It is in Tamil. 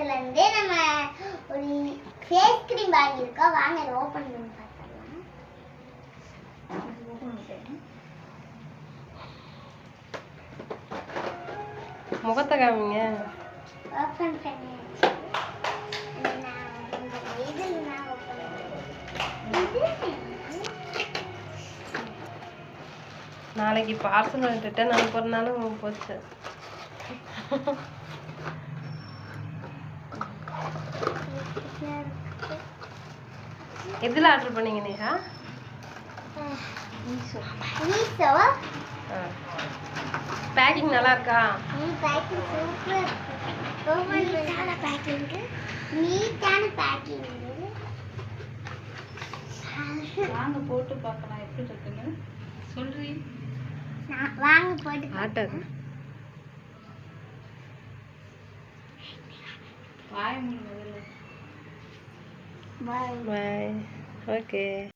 இடத்துல இருந்து நம்ம ஒரு ஃபேஸ் கிரீம் வாங்கியிருக்கோம். வாங்க இதை ஓப்பன் பண்ணி பார்த்துடலாம். முகத்தை காமிங்க. ஓப்பன் பண்ணி நாளைக்கு பார்சல் ரிட்டர்ன் அனுப்புறதுனால போச்சு. எதில் ஆர்டர் பண்ணீங்க நேஹா? மீஷோ. பேக்கிங் நல்லா இருக்கா? Packing super. நீட்டான பேக்கிங். வாங்க போட்டு பார்க்கலாம் எப்படி இருக்குன்னு சொல்றீ. வாங்க போட்டு ஆட்டர் வாய் மூடு முதல்ல. பாய். பாய். ஓகே.